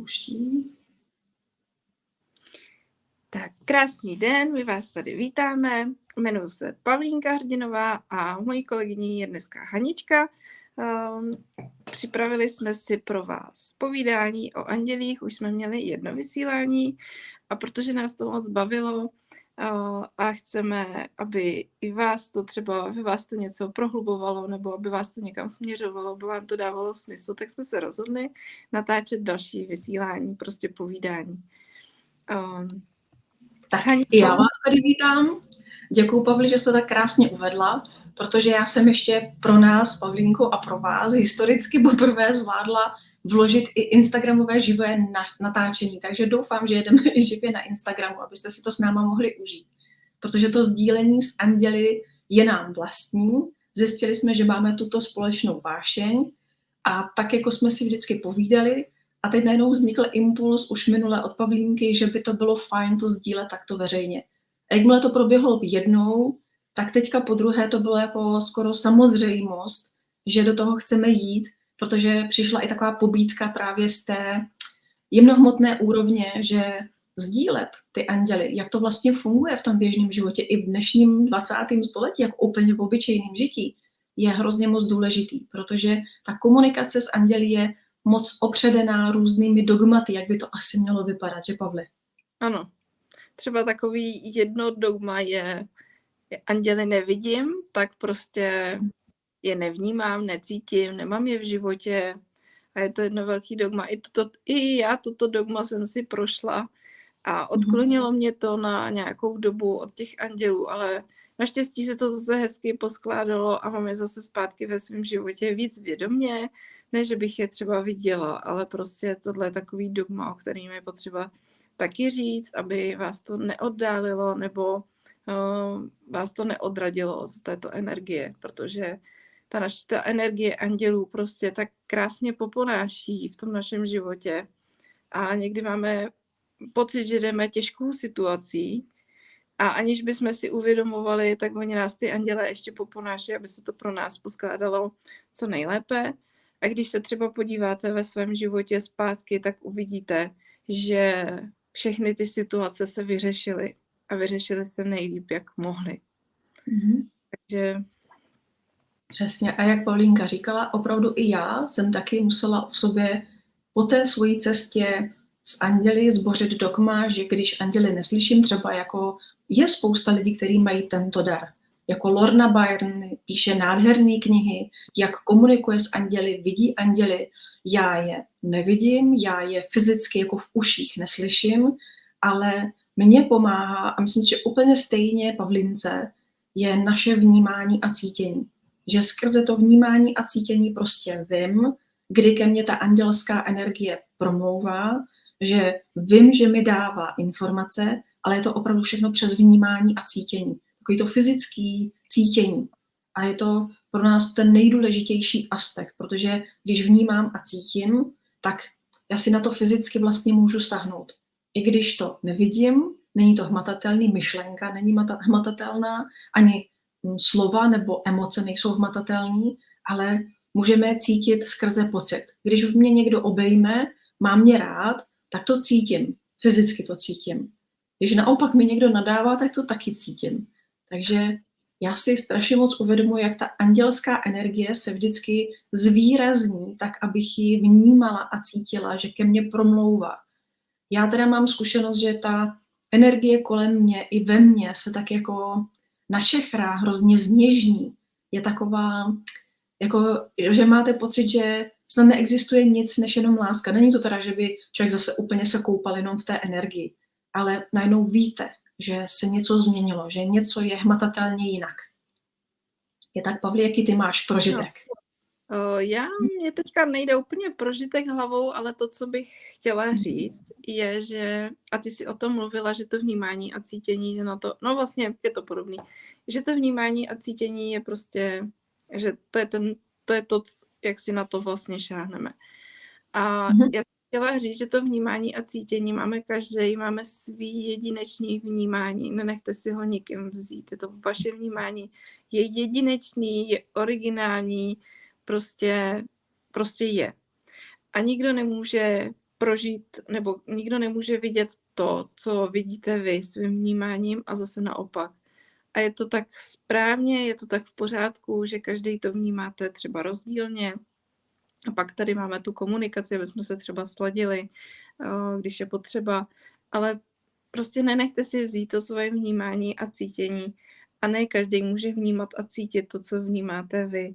pouští. Tak krásný den, my vás tady vítáme. Jmenuji se Pavlínka Hrdinová a mojí kolegyní je dneska Hanička. Připravili jsme si pro vás povídání o andělích, už jsme měli jedno vysílání a protože nás to moc bavilo a chceme, aby i vás to třeba, aby vás to něco prohlubovalo nebo aby vás to někam směřovalo, aby vám to dávalo smysl, tak jsme se rozhodli natáčet další vysílání, prostě povídání. Tak i já vás tady vítám. Děkuju, Pavli, že jste to tak krásně uvedla, protože já jsem ještě pro nás, Pavlínko, a pro vás historicky poprvé zvládla vložit i instagramové živé natáčení. Takže doufám, že jedeme i živě na Instagramu, abyste si to s náma mohli užít. Protože to sdílení s anděli je nám vlastní. Zjistili jsme, že máme tuto společnou vášeň a tak, jako jsme si vždycky povídali, a teď najednou vznikl impuls už minule od Pavlínky, že by to bylo fajn to sdílet takto veřejně. A jakmile to proběhlo jednou, tak teďka po druhé to bylo jako skoro samozřejmost, že do toho chceme jít, protože přišla i taková pobídka právě z té jemnohmotné úrovně, že sdílet ty anděly, jak to vlastně funguje v tom běžném životě i v dnešním 20. století, jak úplně v obyčejném žití, je hrozně moc důležitý, protože ta komunikace s anděli je moc opředená různými dogmaty, jak by to asi mělo vypadat, že, Pavle? Ano. Třeba takový jedno dogma je anděly nevidím, tak prostě je nevnímám, necítím, nemám je v životě a je to jedno velký dogma. I já toto dogma jsem si prošla a odklonilo mě to na nějakou dobu od těch andělů, ale naštěstí se to zase hezky poskládalo a mám je zase zpátky ve svém životě víc vědomě, ne, že bych je třeba viděla, ale prostě tohle je takový dogma, o kterým je potřeba taky říct, aby vás to neoddálilo nebo vás to neodradilo od této energie, protože ta energie andělů prostě tak krásně poponáší v tom našem životě a někdy máme pocit, že jdeme těžkou situací a aniž bychom si uvědomovali, tak oni nás ty anděle ještě poponáší, aby se to pro nás poskládalo co nejlépe. A když se třeba podíváte ve svém životě zpátky, tak uvidíte, že všechny ty situace se vyřešily a vyřešily se nejlíp, jak mohly. Takže... Přesně. A jak Pavlínka říkala, opravdu i já jsem taky musela v sobě po té svojí cestě s anděli zbořit dogma, že když anděli neslyším, třeba jako je spousta lidí, kteří mají tento dar. Jako Lorna Byrne píše nádherné knihy, jak komunikuje s anděli, vidí anděli. Já je nevidím, já je fyzicky jako v uších neslyším, ale mě pomáhá, a myslím si, že úplně stejně Pavlince, je naše vnímání a cítění. Že skrze to vnímání a cítění prostě vím, kdy ke mně ta andělská energie promlouvá, že vím, že mi dává informace, ale je to opravdu všechno přes vnímání a cítění. Takový to fyzický cítění. A je to pro nás ten nejdůležitější aspekt, protože když vnímám a cítím, tak já si na to fyzicky vlastně můžu sáhnout. I když to nevidím, není to hmatatelný, myšlenka není hmatatelná, ani slova nebo emoce nejsou hmatatelný, ale můžeme je cítit skrze pocit. Když mě někdo obejme, má mě rád, tak to cítím, fyzicky to cítím. Když naopak mi někdo nadává, tak to taky cítím. Takže já si strašně moc uvědomuji, jak ta andělská energie se vždycky zvýrazní, tak abych ji vnímala a cítila, že ke mně promlouvá. Já teda mám zkušenost, že ta energie kolem mě i ve mně se tak jako načechrá, hrozně zněžní. Je taková, jako, že máte pocit, že snad neexistuje nic než jenom láska. Není to teda, že by člověk zase úplně se koupal jenom v té energii, ale najednou víte, že se něco změnilo, že něco je hmatatelně jinak. Je tak, Pavli, jaký ty máš prožitek? Mě teďka nejde úplně prožitek hlavou, ale to, co bych chtěla říct, je, že, a ty si o tom mluvila, že to vnímání a cítění, že na to, no vlastně je to podobný, že to vnímání a cítění je prostě, že to je to, jak si na to vlastně šáhneme. A já jsem chtěla říct, že to vnímání a cítění máme svý jedinečný vnímání, nenechte si ho nikým vzít, je to vaše vnímání, je jedinečný, je originální, prostě je. A nikdo nemůže prožít, nebo nikdo nemůže vidět to, co vidíte vy svým vnímáním a zase naopak. A je to tak správně, je to tak v pořádku, že každý to vnímáte třeba rozdílně. A pak tady máme tu komunikaci, aby jsme se třeba sladili, když je potřeba. Ale prostě nenechte si vzít to svoje vnímání a cítění. A ne každý může vnímat a cítit to, co vnímáte vy.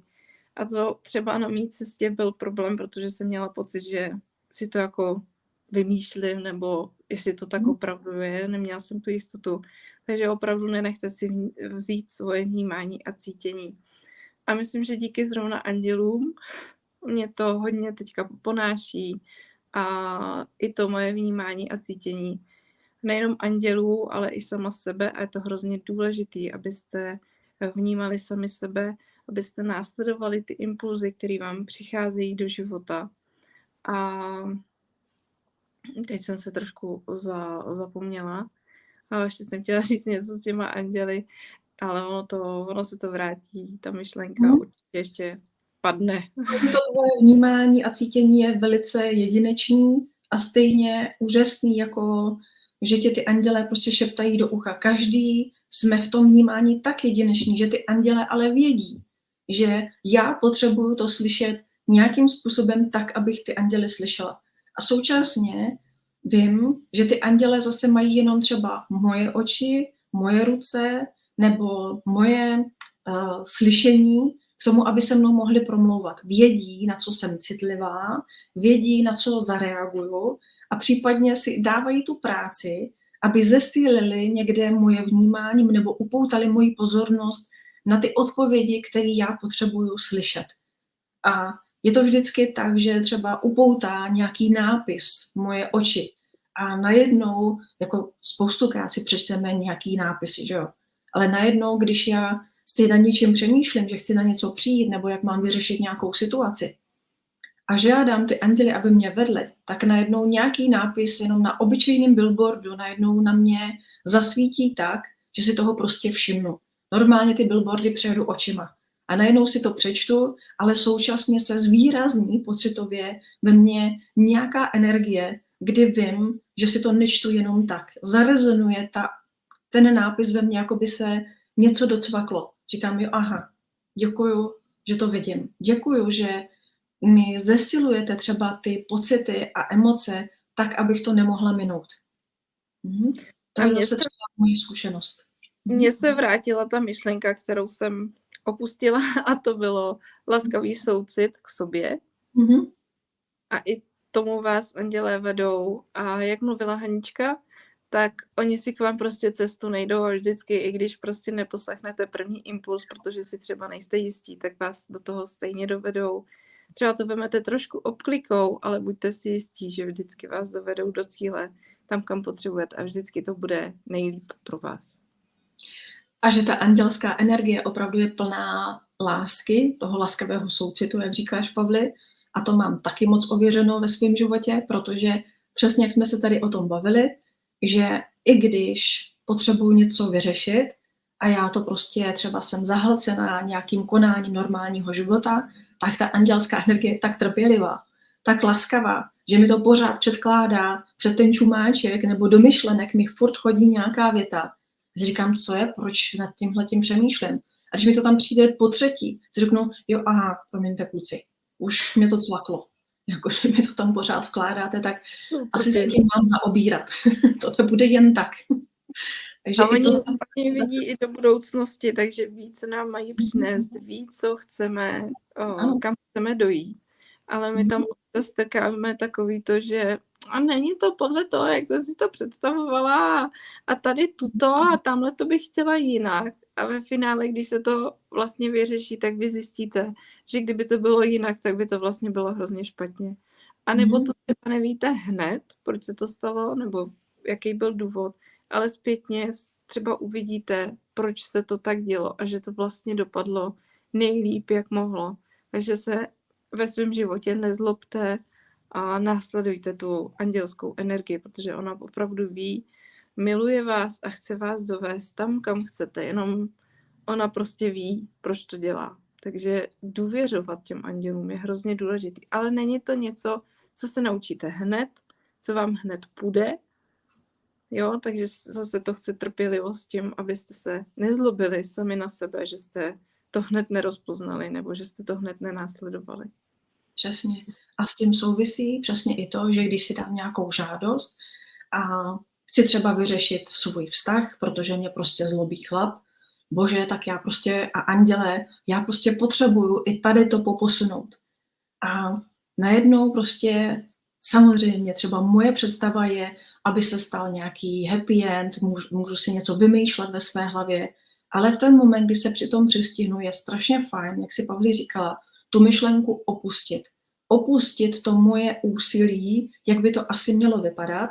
A to třeba na mý cestě byl problém, protože jsem měla pocit, že si to jako vymýšlím, nebo jestli to tak opravdu je, neměla jsem tu jistotu. Takže opravdu nenechte si vzít svoje vnímání a cítění. A myslím, že díky zrovna andělům mě to hodně teďka ponáší a i to moje vnímání a cítění. Nejenom andělů, ale i sama sebe a je to hrozně důležitý, abyste vnímali sami sebe, abyste následovali ty impulzy, které vám přicházejí do života. A teď jsem se trošku zapomněla. A ještě jsem chtěla říct něco s těma anděli, ale ono se to vrátí, ta myšlenka určitě ještě padne. To tvoje vnímání a cítění je velice jedinečný a stejně úžasný, jako že ti ty andělé prostě šeptají do ucha. Každý jsme v tom vnímání tak jedinečný, že ty anděle ale vědí, že já potřebuju to slyšet nějakým způsobem tak, abych ty anděly slyšela. A současně vím, že ty anděle zase mají jenom třeba moje oči, moje ruce nebo moje slyšení k tomu, aby se mnou mohli promlouvat. Vědí, na co jsem citlivá, vědí, na co zareaguju a případně si dávají tu práci, aby zesílili někde moje vnímání nebo upoutali moji pozornost na ty odpovědi, které já potřebuju slyšet. A je to vždycky tak, že třeba upoutá nějaký nápis moje oči a najednou, jako spoustukrát si přečteme nějaký nápisy, že jo? Ale najednou, když já si na něčem přemýšlím, že chci na něco přijít nebo jak mám vyřešit nějakou situaci a žádám ty anděly, aby mě vedly, tak najednou nějaký nápis jenom na obyčejném billboardu najednou na mě zasvítí tak, že si toho prostě všimnu. Normálně ty billboardy přejdu očima a najednou si to přečtu, ale současně se zvýrazní pocitově ve mně nějaká energie, kdy vím, že si to nečtu jenom tak. Zarezonuje ten nápis ve mně, jako by se něco docvaklo. Říkám, jo, aha, děkuju, že to vidím. Děkuju, že mi zesilujete třeba ty pocity a emoce tak, abych to nemohla minout. To je zase třeba moje zkušenost. Mně se vrátila ta myšlenka, kterou jsem opustila, a to bylo laskavý soucit k sobě. A i tomu vás andělé vedou. A jak mluvila Hanička, tak oni si k vám prostě cestu nejdou a vždycky, i když prostě neposlechnete první impuls, protože si třeba nejste jistí, tak vás do toho stejně dovedou. Třeba to vemete trošku obklikou, ale buďte si jistí, že vždycky vás dovedou do cíle, tam, kam potřebujete a vždycky to bude nejlíp pro vás. A že ta andělská energie opravdu je plná lásky, toho laskavého soucitu, jak říkáš, Pavli, a to mám taky moc ověřeno ve svém životě, protože přesně jak jsme se tady o tom bavili, že i když potřebuji něco vyřešit a já to prostě třeba jsem zahlcená nějakým konáním normálního života, tak ta andělská energie je tak trpělivá, tak laskavá, že mi to pořád předkládá před ten čumáček nebo do myšlenek mi furt chodí nějaká věta. Říkám, co je, proč nad tímhletím přemýšlím. A když mi to tam přijde po třetí, si řeknu, jo, aha, promiňte kluci, už mě to cvaklo. Jakože mi to tam pořád vkládáte, tak asi se tím mám zaobírat. To nebude jen tak. Takže a oni vidí i do budoucnosti, takže ví, co nám mají přinést, ví, co chceme, kam chceme dojít. Ale my tam strkáme takový to, že a není to podle toho, jak jsem si to představovala a tady tuto a tamhle to bych chtěla jinak. A ve finále, když se to vlastně vyřeší, tak vy zjistíte, že kdyby to bylo jinak, tak by to vlastně bylo hrozně špatně. A nebo to třeba nevíte hned, proč se to stalo, nebo jaký byl důvod, ale zpětně třeba uvidíte, proč se to tak dělo a že to vlastně dopadlo nejlíp, jak mohlo. Takže se ve svém životě nezlobte a následujte tu andělskou energii, protože ona opravdu ví, miluje vás a chce vás dovést tam, kam chcete, jenom ona prostě ví, proč to dělá. Takže důvěřovat těm andělům je hrozně důležitý. Ale není to něco, co se naučíte hned, co vám hned půjde. Jo, takže zase to chce trpělivost tím, abyste se nezlobili sami na sebe, že jste to hned nerozpoznali nebo že jste to hned nenásledovali. Přesně. A s tím souvisí přesně i to, že když si dám nějakou žádost a chci třeba vyřešit svůj vztah, protože mě prostě zlobí chlap, bože, tak já prostě, a anděle, já prostě potřebuju i tady to poposunout. A najednou prostě samozřejmě třeba moje představa je, aby se stal nějaký happy end, můžu si něco vymýšlet ve své hlavě, ale v ten moment, kdy se při tom přistihnu, je strašně fajn, jak si Pavlí říkala, tu myšlenku opustit. Opustit to moje úsilí, jak by to asi mělo vypadat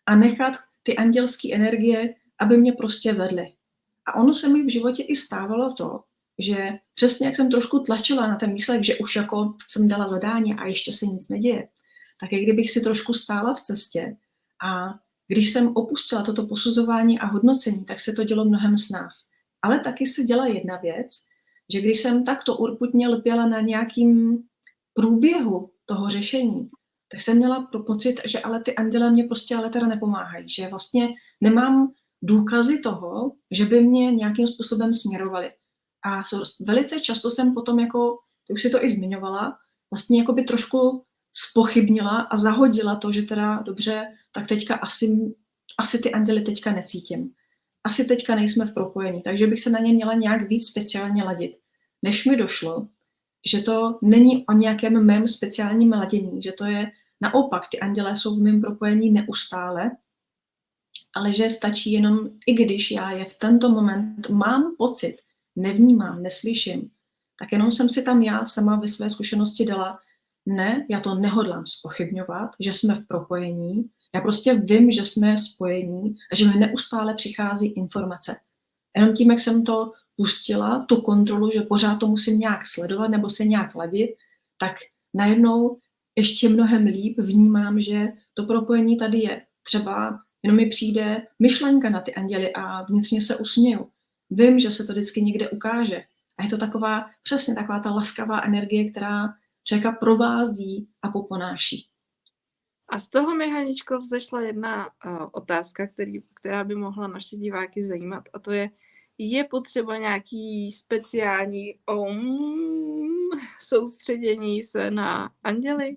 a nechat ty andělské energie, aby mě prostě vedly. A ono se mi v životě i stávalo to, že přesně jak jsem trošku tlačila na ten výsledek, že už jako jsem dala zadání a ještě se nic neděje, tak jak kdybych si trošku stála v cestě a když jsem opustila toto posuzování a hodnocení, tak se to dělo mnohem s nás. Ale taky se děla jedna věc, že když jsem takto urputně lpěla na nějakým průběhu toho řešení, tak jsem měla pocit, že ale ty anděle mě prostě ale teda nepomáhají, že vlastně nemám důkazy toho, že by mě nějakým způsobem směrovali. A velice často jsem potom, jako, ty už si to i zmiňovala, vlastně jako by trošku zpochybnila a zahodila to, že teda dobře, tak teďka asi ty anděly teďka necítím. Asi teďka nejsme v propojení, takže bych se na ně měla nějak víc speciálně ladit. Než mi došlo, že to není o nějakém mém speciálním ladění, že to je naopak, ty andělé jsou v mém propojení neustále, ale že stačí jenom, i když já je v tento moment mám pocit, nevnímám, neslyším, tak jenom jsem si tam já sama ve své zkušenosti dala, ne, já to nehodlám zpochybňovat, že jsme v propojení, já prostě vím, že jsme spojení a že mi neustále přichází informace. Jenom tím, jak jsem to pustila, tu kontrolu, že pořád to musím nějak sledovat nebo se nějak ladit, tak najednou ještě mnohem líp vnímám, že to propojení tady je. Třeba jenom mi přijde myšlenka na ty anděly a vnitřně se usměju. Vím, že se to vždycky někde ukáže. A je to taková, přesně taková ta laskavá energie, která člověka provází a poponáší. A z toho mi, Haničko, vzešla jedna otázka, která by mohla naše diváky zajímat, a to je potřeba nějaký speciální soustředění se na anděly?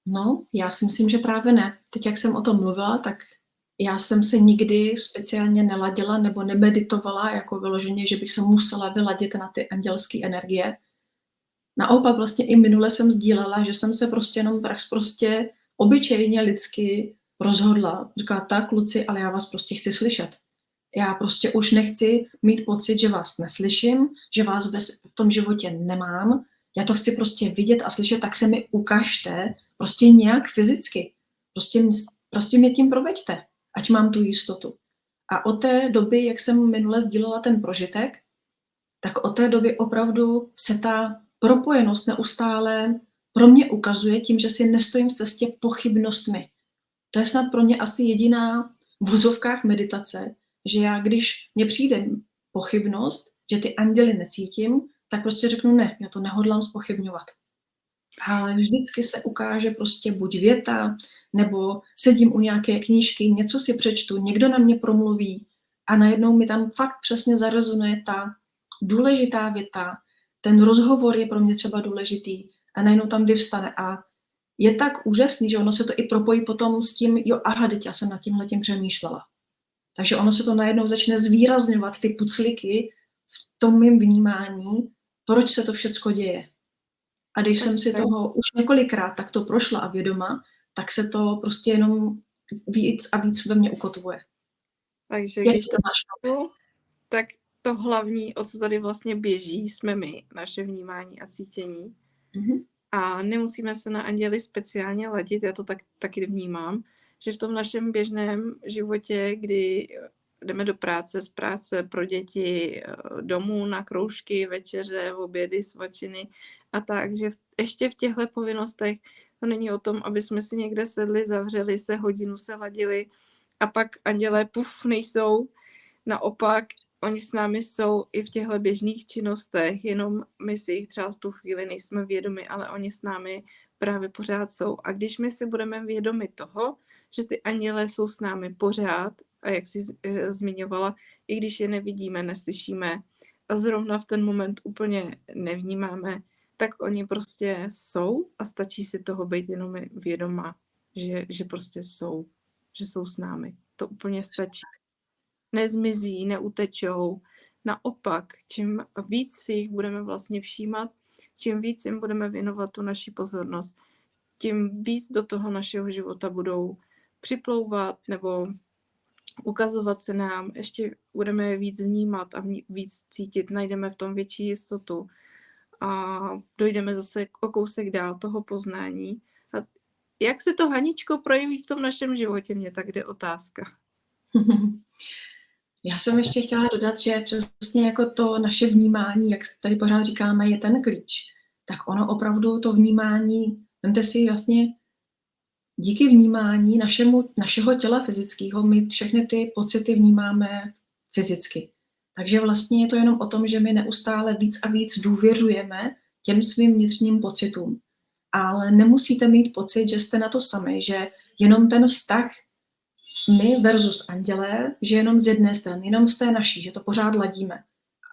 No, já si myslím, že právě ne. Teď, jak jsem o tom mluvila, tak já jsem se nikdy speciálně neladila nebo nemeditovala jako vyloženě, že bych se musela vyladit na ty andělské energie. Naopak vlastně i minule jsem sdílela, že jsem se prostě jenom prostě obyčejně lidsky rozhodla. Říká, tak kluci, ale já vás prostě chci slyšet. Já prostě už nechci mít pocit, že vás neslyším, že vás v tom životě nemám. Já to chci prostě vidět a slyšet, tak se mi ukažte prostě nějak fyzicky. Prostě mě tím proveďte, ať mám tu jistotu. A od té doby, jak jsem minule sdílela ten prožitek, tak od té doby opravdu se ta propojenost neustále pro mě ukazuje tím, že si nestojím v cestě pochybnostmi. To je snad pro mě asi jediná v vozovkách meditace, že já, když mně přijde pochybnost, že ty anděly necítím, tak prostě řeknu ne, já to nehodlám zpochybňovat. Ale vždycky se ukáže prostě buď věta, nebo sedím u nějaké knížky, něco si přečtu, někdo na mě promluví a najednou mi tam fakt přesně zarezonuje ta důležitá věta, ten rozhovor je pro mě třeba důležitý a najednou tam vyvstane a je tak úžasný, že ono se to i propojí potom s tím, jo, aha, teď já jsem nad tímhletím přemýšlela. Takže ono se to najednou začne zvýrazňovat, ty pucliky v tom mým vnímání, proč se to všecko děje. A když jsem si toho už několikrát takto prošla a vědoma, tak se to prostě jenom víc a víc ve mně ukotvuje. Takže když to máš, tak to hlavní, o co tady vlastně běží, jsme my, naše vnímání a cítění. Mm-hmm. A nemusíme se na anděly speciálně ladit, já to taky vnímám, že v tom našem běžném životě, kdy jdeme do práce, z práce pro děti, domů na kroužky, večeře, obědy, svačiny a tak, že ještě v těchto povinnostech to není o tom, aby jsme si někde sedli, zavřeli se, hodinu se ladili a pak andělé nejsou. Naopak, oni s námi jsou i v těchto běžných činnostech, jenom my si jich třeba v tu chvíli nejsme vědomi, ale oni s námi právě pořád jsou. A když my si budeme vědomi toho, že ty andělé jsou s námi pořád, a jak jsi zmiňovala, i když je nevidíme, neslyšíme a zrovna v ten moment úplně nevnímáme, tak oni prostě jsou a stačí si toho být jenom vědoma, že prostě jsou, že jsou s námi. To úplně stačí. Nezmizí, neutečou. Naopak, čím víc si jich budeme vlastně všímat, čím víc jim budeme věnovat tu naši pozornost, tím víc do toho našeho života budou připlouvat nebo ukazovat se nám, ještě budeme je víc vnímat a víc cítit, najdeme v tom větší jistotu a dojdeme zase o kousek dál toho poznání. A jak se to, Haničko, projeví v tom našem životě, mě tak jde otázka. Já jsem ještě chtěla dodat, že přesně jako to naše vnímání, jak tady pořád říkáme, je ten klíč. Tak ono opravdu to vnímání, vemte si vlastně, díky vnímání našeho těla fyzického, my všechny ty pocity vnímáme fyzicky. Takže vlastně je to jenom o tom, že my neustále víc a víc důvěřujeme těm svým vnitřním pocitům. Ale nemusíte mít pocit, že jste na to sami, že jenom ten vztah my versus andělé, že jenom z jedné strany, jenom z té naší, že to pořád ladíme.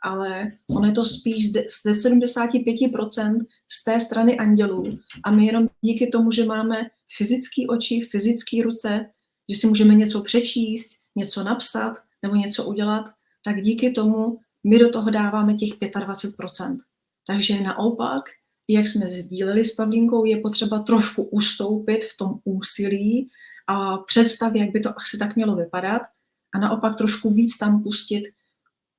Ale ono je to spíš z 75% z té strany andělů. A my jenom díky tomu, že máme fyzické oči, fyzické ruce, že si můžeme něco přečíst, něco napsat nebo něco udělat, tak díky tomu my do toho dáváme těch 25%. Takže naopak, jak jsme sdíleli s Pavlínkou, je potřeba trošku ustoupit v tom úsilí a představit, jak by to asi tak mělo vypadat a naopak trošku víc tam pustit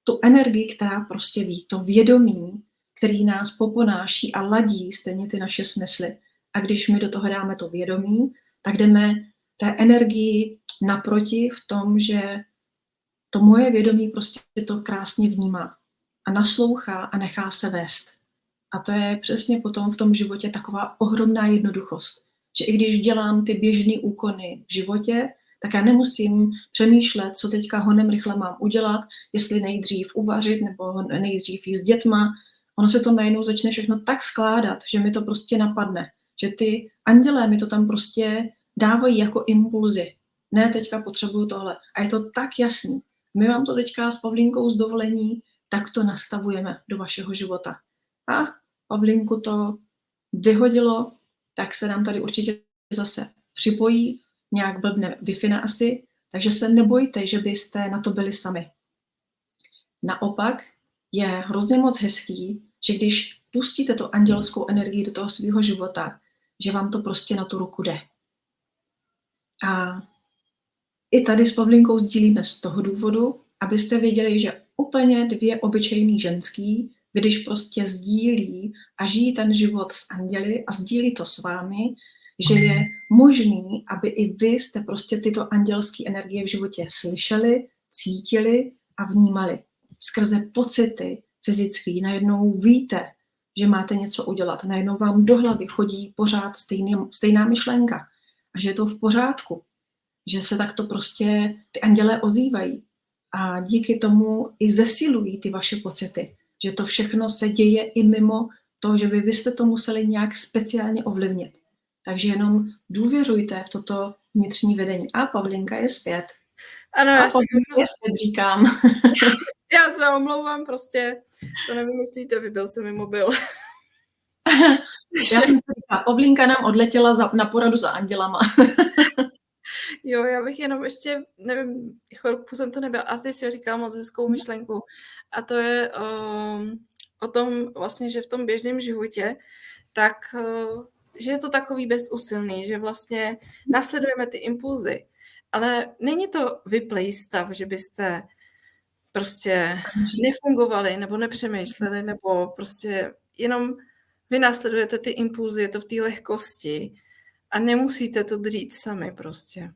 tu energii, která prostě ví, to vědomí, který nás poponáší a ladí stejně ty naše smysly. A když my do toho dáme to vědomí, tak jdeme té energii naproti v tom, že to moje vědomí prostě to krásně vnímá a naslouchá a nechá se vést. A to je přesně potom v tom životě taková ohromná jednoduchost. Že i když dělám ty běžné úkony v životě, tak já nemusím přemýšlet, co teďka honem rychle mám udělat, jestli nejdřív uvařit nebo nejdřív jít s dětma. Ono se to najednou začne všechno tak skládat, že mi to prostě napadne. Že ty andělé mi to tam prostě dávají jako impulzy. Ne, teďka potřebuju tohle. A je to tak jasný. My vám to teďka s Pavlínkou z dovolení tak to nastavujeme do vašeho života. A Pavlínku to vyhodilo, tak se nám tady určitě zase připojí, nějak blbne Wi-Fi asi, takže se nebojte, že byste na to byli sami. Naopak je hrozně moc hezký, že když pustíte tu andělskou energii do toho svého života, že vám to prostě na tu ruku jde. A i tady s Pavlínkou sdílíme z toho důvodu, abyste věděli, že úplně dvě obyčejný ženský, když prostě sdílí a žijí ten život s anděli a sdílí to s vámi, že je možný, aby i vy jste prostě tyto andělské energie v životě slyšeli, cítili a vnímali. Skrze pocity fyzické najednou víte, že máte něco udělat. Najednou vám do hlavy chodí pořád stejná myšlenka a že je to v pořádku. Že se takto prostě ty andělé ozývají a díky tomu i zesilují ty vaše pocity. Že to všechno se děje i mimo to, že vy jste to museli nějak speciálně ovlivnit. Takže jenom důvěřujte v toto vnitřní vedení. A Pavlinka je zpět. Ano, já si říkám. Já se omlouvám, prostě to nevymyslíte, vybil se mi mobil. Já jsem si říkala, Pavlinka nám odletěla na poradu za andělama. Jo, já bych jenom ještě, nevím, chvilku jsem to nebyla, a ty jsi říkala moc hezkou myšlenku. A to je o tom vlastně, že v tom běžném životě, tak že je to takový bezúsilný, že vlastně následujeme ty impulzy. Ale není to vyplej stav, že byste prostě nefungovali nebo nepřemýšleli, nebo prostě jenom vy následujete ty impulzy, je to v té lehkosti a nemusíte to dřít sami prostě.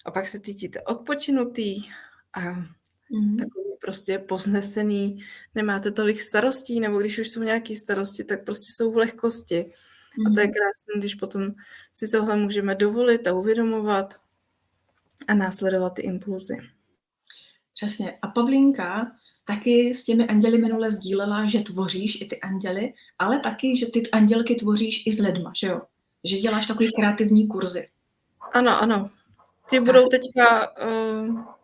A pak se cítíte odpočinutý a takový prostě poznesený, nemáte tolik starostí, nebo když už jsou nějaké starosti, tak prostě jsou v lehkosti. A to je krásné, když potom si tohle můžeme dovolit a uvědomovat a následovat ty impulzy. Přesně. A Pavlínka taky s těmi anděli minule sdílela, že tvoříš i ty anděly, ale taky, že ty andělky tvoříš i s lidma, že jo? že děláš takový kreativní kurzy. Ano, ano. Ty budou teďka,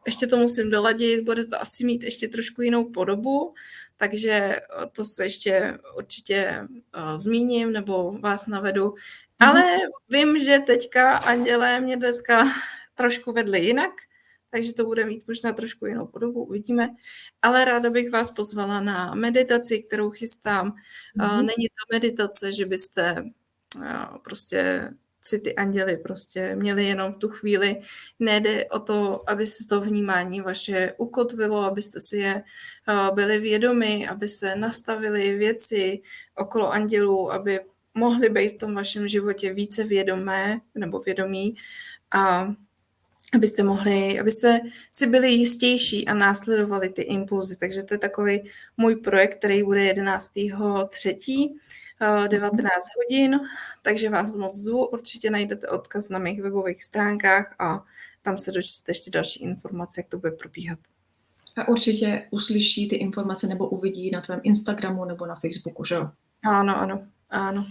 ještě to musím doladit, bude to asi mít ještě trošku jinou podobu, takže to se ještě určitě zmíním nebo vás navedu. Ale vím, že teďka andělé mě dneska trošku vedli jinak, takže to bude mít možná trošku jinou podobu, uvidíme. Ale ráda bych vás pozvala na meditaci, kterou chystám. Není to meditace, že byste prostě si ty anděly prostě měli jenom v tu chvíli. Nejde o to, aby se to vnímání vaše ukotvilo, abyste si je byli vědomi, aby se nastavily věci okolo andělů, aby mohly být v tom vašem životě více vědomé nebo vědomí a abyste si byli jistější a následovali ty impulzy. Takže to je takový můj projekt, který bude 11.3. 19 hodin, takže vás moc zvu. Určitě najdete odkaz na mých webových stránkách a tam se dočtete ještě další informace, jak to bude probíhat. A určitě uslyší ty informace nebo uvidí na tvém Instagramu nebo na Facebooku, že jo? Ano.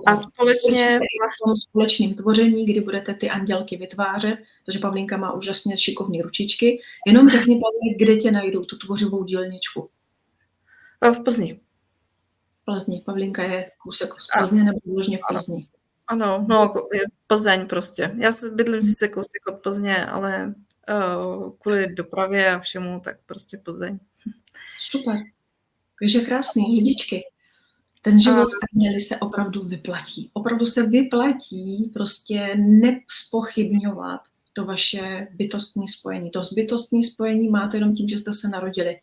A společně v tom společném tvoření, kdy budete ty andělky vytvářet, protože Pavlínka má úžasně šikovné ručičky. Jenom řekni, Pavlík, kde tě najdou, tu tvořivou dílničku. V Plzni. Plzni. Pavlínka je kousek z Plzně nebo vložně v Plzni. Ano, no je Plzeň prostě. Já bydlím si kousek od Plzně, ale kvůli dopravě a všemu, tak prostě Plzeň. Super. Takže krásný, lidičky. Ten život s anděli se opravdu vyplatí. Opravdu se vyplatí prostě nespochybňovat to vaše bytostní spojení. To bytostní spojení máte jenom tím, že jste se narodili.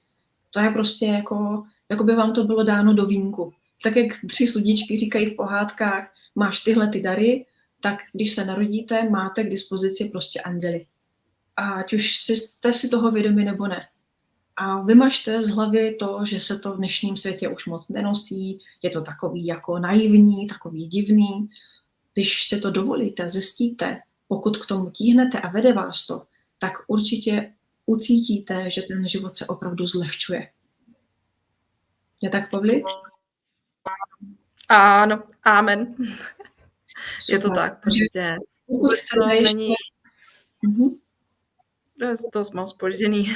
To je prostě jako by vám to bylo dáno do vínku. Tak jak 3 sudičky říkají v pohádkách, máš tyhle ty dary, tak když se narodíte, máte k dispozici prostě anděli. Ať už jste si toho vědomi nebo ne. A vymažte z hlavy to, že se to v dnešním světě už moc nenosí, je to takový jako naivní, takový divný. Když si to dovolíte, zjistíte, pokud k tomu tíhnete a vede vás to, tak určitě ucítíte, že ten život se opravdu zlehčuje. Je tak, Pavli? Ano, amen. Je to tak, prostě. Pokud chcete ještě... To jsme zpožděný.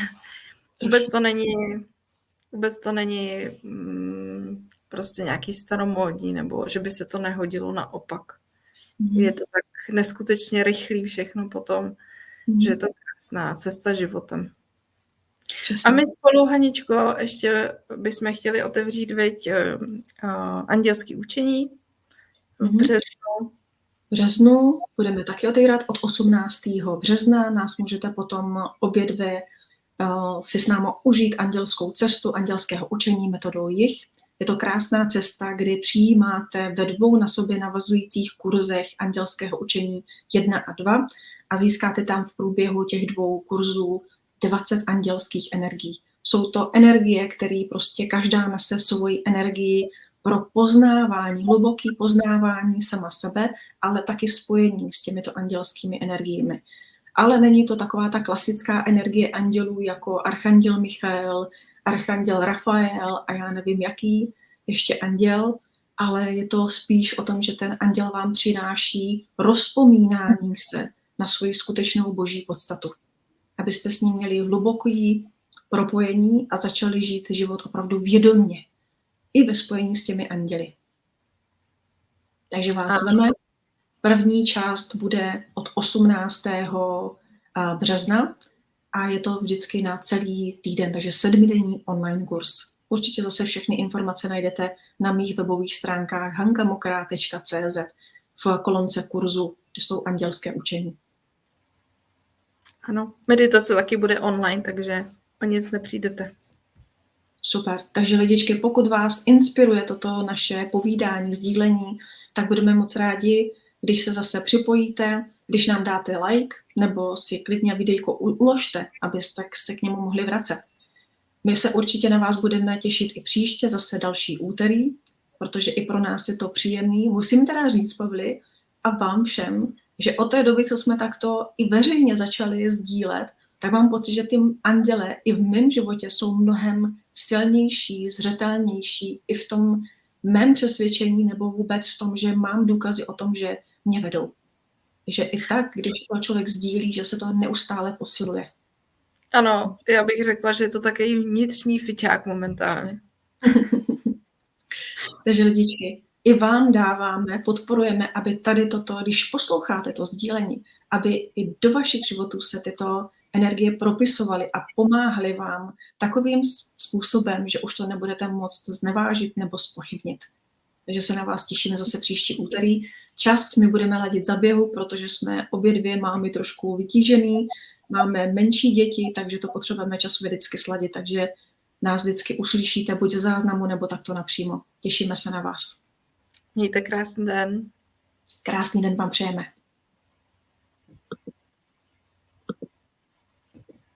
Vůbec to není prostě nějaký staromódní, nebo že by se to nehodilo naopak. Je to tak neskutečně rychlý všechno potom, že je to krásná cesta životem. Přesně. A my spolu, Haničko, ještě bychom chtěli otevřít andělský učení v březnu. V březnu budeme taky otevírat od 18. března. Nás můžete potom obě dvě si s námi užít andělskou cestu, andělského učení metodou jich. Je to krásná cesta, kdy přijímáte ve 2 na sobě navazujících kurzech andělského učení 1 a 2 a získáte tam v průběhu těch 2 kurzů 20 andělských energií. Jsou to energie, které prostě každá nese svoji energii pro poznávání, hluboký poznávání sama sebe, ale taky spojení s těmito andělskými energiemi. Ale není to taková ta klasická energie andělů jako archanděl Michael, archanděl Rafael a já nevím jaký ještě anděl, ale je to spíš o tom, že ten anděl vám přináší rozpomínání se na svoji skutečnou boží podstatu. Abyste s ním měli hluboké propojení a začali žít život opravdu vědomně. I ve spojení s těmi anděli. Takže vás veme. První část bude od 18. března a je to vždycky na celý týden, takže 7denní online kurz. Určitě zase všechny informace najdete na mých webových stránkách hankamokra.cz v kolonce kurzu, kde jsou andělské učení. Ano, meditace taky bude online, takže o nic nepřijdete. Super. Takže lidičky, pokud vás inspiruje toto naše povídání, sdílení, tak budeme moc rádi, když se zase připojíte, když nám dáte like, nebo si klidně videjko uložte, abyste se k němu mohli vracet. My se určitě na vás budeme těšit i příště, zase další úterý, protože i pro nás je to příjemný. Musím teda říct, Pavli, a vám všem, že od té doby, co jsme takto i veřejně začali sdílet, tak mám pocit, že ty anděle i v mém životě jsou mnohem silnější, zřetelnější i v tom mém přesvědčení nebo vůbec v tom, že mám důkazy o tom, že mě vedou. Že i tak, když to člověk sdílí, že se to neustále posiluje. Ano, já bych řekla, že je to takový vnitřní fičák momentálně. Takže lidičky, i vám dáváme, podporujeme, aby tady toto, když posloucháte to sdílení, aby i do vašich životů se tyto energie propisovaly a pomáhaly vám takovým způsobem, že už to nebudete moct znevážit nebo zpochybnit. Takže se na vás těšíme zase příští úterý. Čas my budeme ladit za běhu, protože jsme obě dvě mámy trošku vytížený, máme menší děti, takže to potřebujeme časově vždycky sladit, takže nás vždycky uslyšíte buď ze záznamu, nebo takto napřímo. Těšíme se na vás. Mějte krásný den. Krásný den vám přejeme.